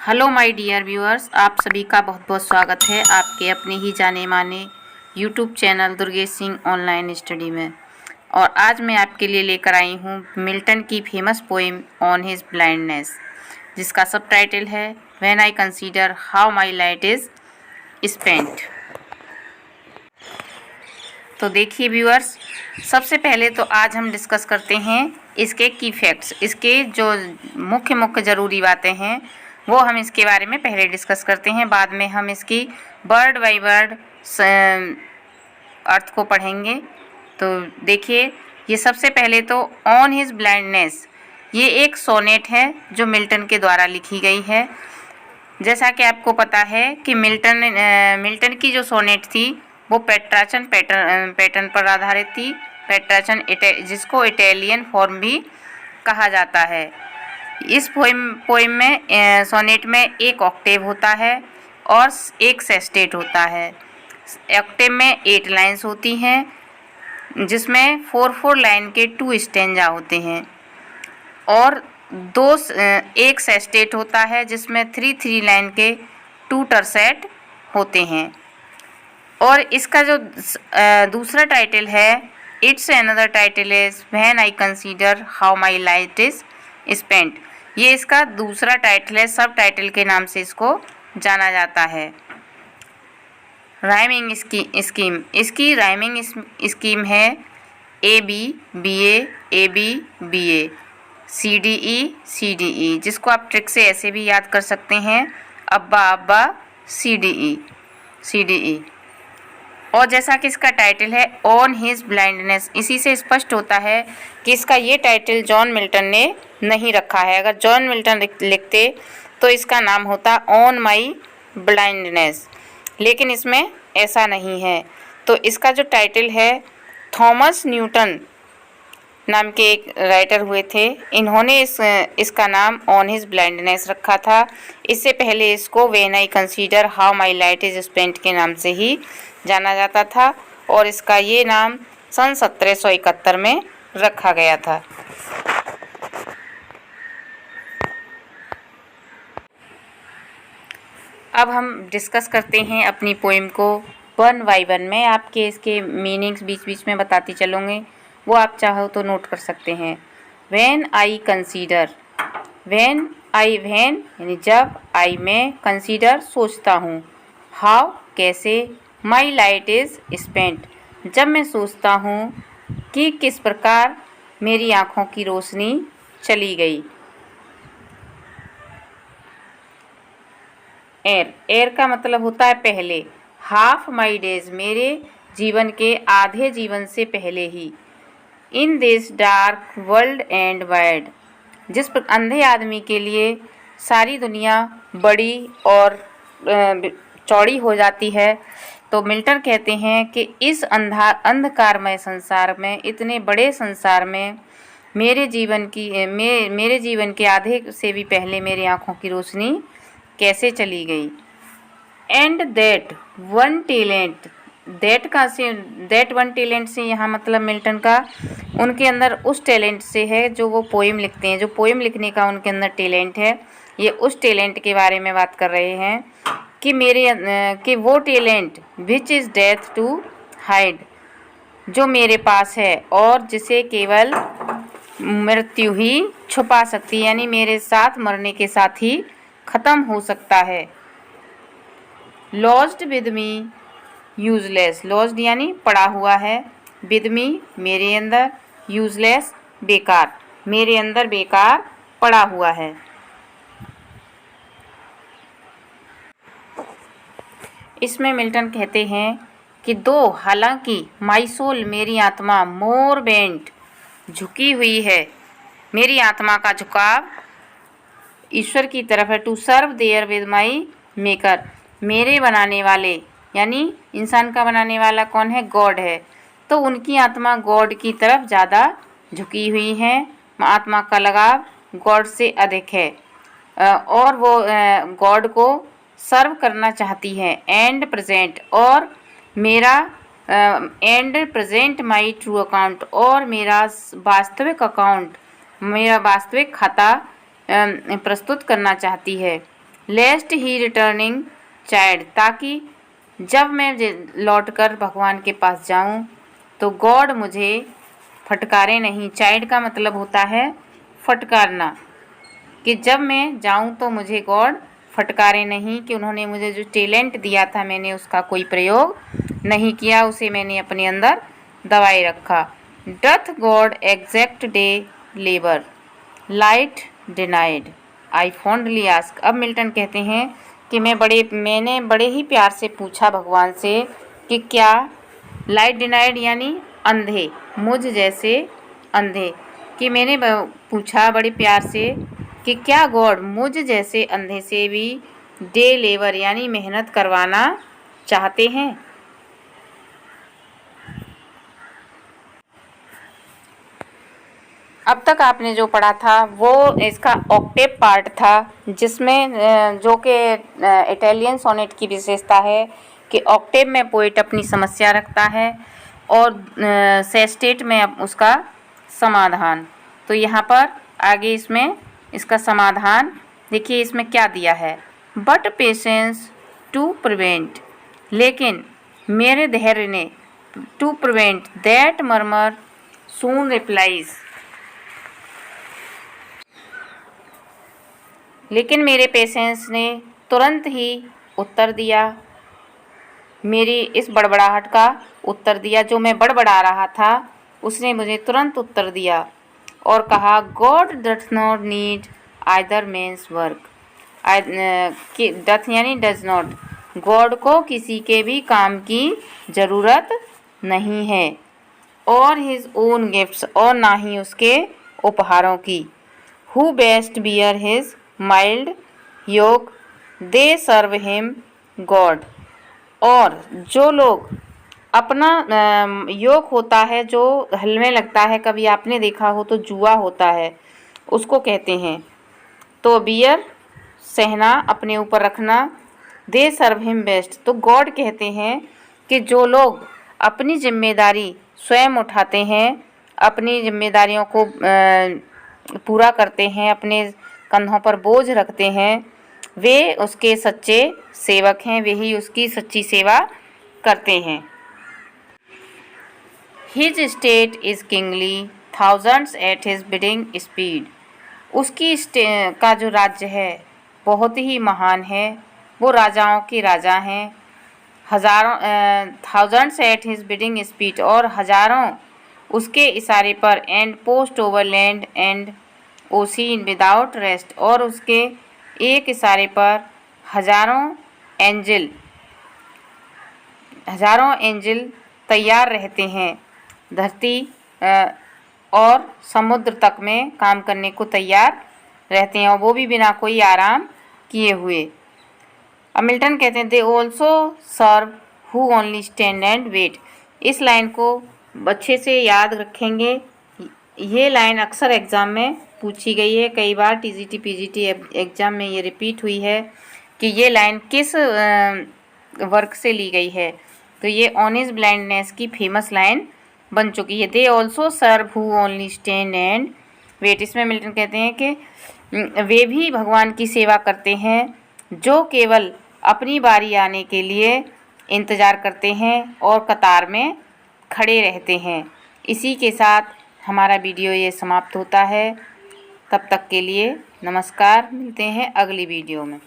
Hello my dear viewers, आप सभी का बहुत बहुत स्वागत है आपके अपने ही जाने माने YouTube channel Durgesh Singh online study में। और आज मैं आपके लिए लेकर आई हूँ मिल्टन की famous poem on his blindness, जिसका सब टाइटल है when I consider how my light is spent. तो देखिए व्यूअर्स, सबसे पहले तो आज हम डिस्कस करते हैं इसके की फैक्ट्स। इसके जो मुख्य ज़रूरी बातें हैं वो हम इसके बारे में पहले डिस्कस करते हैं, बाद में हम इसकी वर्ड बाय वर्ड अर्थ को पढ़ेंगे। तो देखिए, ये सबसे पहले तो ऑन हिज ब्लाइंडनेस, ये एक सोनेट है जो मिल्टन के द्वारा लिखी गई है। जैसा कि आपको पता है कि मिल्टन की जो सोनेट थी वो पेट्राचन पैटर्न पर आधारित थी। पेट्राचन जिसको इटालियन फॉर्म भी कहा जाता है। इस पोएम में सोनेट में एक ऑक्टेव होता है और एक सेस्टेट होता है। ऑक्टेव में 8 लाइन्स होती हैं, जिसमें 4 लाइन के 2 स्टेंजा होते हैं, और एक सेस्टेट होता है जिसमें 3 लाइन के 2 टरसेट होते हैं। और इसका जो दूसरा टाइटल है, it's another title is when I consider how my light is spent. ये इसका दूसरा टाइटल है, सब टाइटल के नाम से इसको जाना जाता है। राइमिंग स्कीम, इसकी राइमिंग स्कीम है AB BA AB BA CDE CDE, जिसको आप ट्रिक से ऐसे भी याद कर सकते हैं, अब्बा अब्बा CDE CDE। और जैसा कि इसका टाइटल है ऑन हिज ब्लाइंडनेस, इसी से स्पष्ट होता है कि इसका ये टाइटल जॉन मिल्टन ने नहीं रखा है। अगर जॉन मिल्टन लिखते तो इसका नाम होता ऑन माई ब्लाइंडनेस, लेकिन इसमें ऐसा नहीं है। तो इसका जो टाइटल है, थॉमस न्यूटन नाम के एक राइटर हुए थे, इन्होंने इसका नाम ऑन हिज ब्लाइंडनेस रखा था। इससे पहले इसको when I consider how my light is spent के नाम से ही जाना जाता था, और इसका ये नाम सन 1771 में रखा गया था। अब हम डिस्कस करते हैं अपनी पोएम को 1 बाय 1 में। आपके इसके मीनिंग्स बीच बीच में बताती चलूँगी, वो आप चाहो तो नोट कर सकते हैं। व्हेन आई कंसीडर, व्हेन यानी जब, आई में, कंसीडर सोचता हूँ, हाउ कैसे, माई लाइट इज़ स्पेंट जब मैं सोचता हूँ कि किस प्रकार मेरी आँखों की रोशनी चली गई। एर का मतलब होता है पहले। हाफ माई डेज, मेरे जीवन के आधे जीवन से पहले ही। In this dark world and wide, जिस पर अंधे आदमी के लिए सारी दुनिया बड़ी और चौड़ी हो जाती है। तो मिल्टन कहते हैं कि इस अंधकारमय संसार में, इतने बड़े संसार में, मेरे जीवन के आधे से भी पहले मेरी आँखों की रोशनी कैसे चली गई। And that one talent, that one talent से यहाँ मतलब मिल्टन का उनके अंदर उस टैलेंट से है जो वो पोएम लिखते हैं, जो पोएम लिखने का उनके अंदर टैलेंट है। ये उस टैलेंट के बारे में बात कर रहे हैं कि वो talent which is death to hide, जो मेरे पास है और जिसे केवल मृत्यु ही छुपा सकती है, यानी मेरे साथ मरने के साथ ही ख़त्म हो सकता है। Lost with me useless, lost यानी पड़ा हुआ है, विद मी मेरे अंदर, यूजलेस बेकार, मेरे अंदर बेकार पड़ा हुआ है। इसमें मिल्टन कहते हैं कि दो, हालांकि, माई सोल मेरी आत्मा, मोर बेंट झुकी हुई है, मेरी आत्मा का झुकाव ईश्वर की तरफ है। To serve therewith my maker, मेरे बनाने वाले, यानी इंसान का बनाने वाला कौन है, गॉड है, तो उनकी आत्मा गॉड की तरफ ज़्यादा झुकी हुई है। आत्मा का लगाव गॉड से अधिक है और वो गॉड को सर्व करना चाहती है। एंड प्रेजेंट, और मेरा and present my true account, और मेरा वास्तविक अकाउंट, मेरा वास्तविक खाता प्रस्तुत करना चाहती है। लेस्ट ही रिटर्निंग चाइल्ड, ताकि जब मैं लौटकर भगवान के पास जाऊं तो गॉड मुझे फटकारे नहीं। चाइल्ड का मतलब होता है फटकारना, कि जब मैं जाऊं तो मुझे गॉड फटकारे नहीं, कि उन्होंने मुझे जो टैलेंट दिया था मैंने उसका कोई प्रयोग नहीं किया, उसे मैंने अपने अंदर दबाए रखा। Doth God exact day labour light denied I fondly ask. अब मिल्टन कहते हैं कि मैंने बड़े ही प्यार से पूछा भगवान से कि क्या लाइट डिनाइड यानी अंधे, मुझ जैसे अंधे, कि मैंने पूछा बड़े प्यार से कि क्या गॉड मुझ जैसे अंधे से भी डे लेबर यानी मेहनत करवाना चाहते हैं। अब तक आपने जो पढ़ा था वो इसका ऑक्टेव पार्ट था, जिसमें जो कि इटालियन सोनेट की विशेषता है कि ऑक्टेव में पोएट अपनी समस्या रखता है और सेस्टेट में उसका समाधान। तो यहाँ पर आगे इसमें इसका समाधान देखिए, इसमें क्या दिया है। बट पेशेंस टू प्रिवेंट, लेकिन मेरे धैर्य ने, to prevent that murmur soon replies, लेकिन मेरे पेशेंस ने तुरंत ही उत्तर दिया, मेरी इस बड़बड़ाहट का उत्तर दिया। जो मैं बड़बड़ा रहा था उसने मुझे तुरंत उत्तर दिया और कहा God doth not need either man's work, doth यानी डज नॉट, गॉड को किसी के भी काम की ज़रूरत नहीं है, और हिज ओन गिफ्ट्स, और ना ही उसके उपहारों की। Who best bear his mild yoke they serve him God, और जो लोग अपना योग होता है जो हलवे लगता है, कभी आपने देखा हो तो जुआ होता है, उसको कहते हैं। तो बियर सहना, अपने ऊपर रखना, दे सर्व हिम बेस्ट, तो गॉड कहते हैं कि जो लोग अपनी जिम्मेदारी स्वयं उठाते हैं, अपनी जिम्मेदारियों को पूरा करते हैं, अपने कंधों पर बोझ रखते हैं, वे उसके सच्चे सेवक हैं, वे ही उसकी सच्ची सेवा करते हैं। His state is kingly thousands at his bidding speed, उसकी का जो राज्य है बहुत ही महान है, वो राजाओं के राजा हैं, हज़ारों thousands at his bidding speed, और हज़ारों उसके इशारे पर, and post over land and ossein without rest, और उसके एक इशारे पर हज़ारों एंजल तैयार रहते हैं, धरती और समुद्र तक में काम करने को तैयार रहते हैं, और वो भी बिना कोई आराम किए हुए। अब मिल्टन कहते हैं they also serve who only stand and wait. इस लाइन को अच्छे से याद रखेंगे, ये लाइन अक्सर एग्ज़ाम में पूछी गई है, कई बार टीजीटी पीजीटी एग्ज़ाम में ये रिपीट हुई है कि ये लाइन किस वर्क से ली गई है। तो ये ऑन हिज ब्लाइंडनेस की फेमस लाइन बन चुकी है। They also serve who only stand and wait, इसमें मिल्टन कहते हैं कि वे भी भगवान की सेवा करते हैं जो केवल अपनी बारी आने के लिए इंतज़ार करते हैं और कतार में खड़े रहते हैं। इसी के साथ हमारा वीडियो ये समाप्त होता है। तब तक के लिए नमस्कार, मिलते हैं अगली वीडियो में।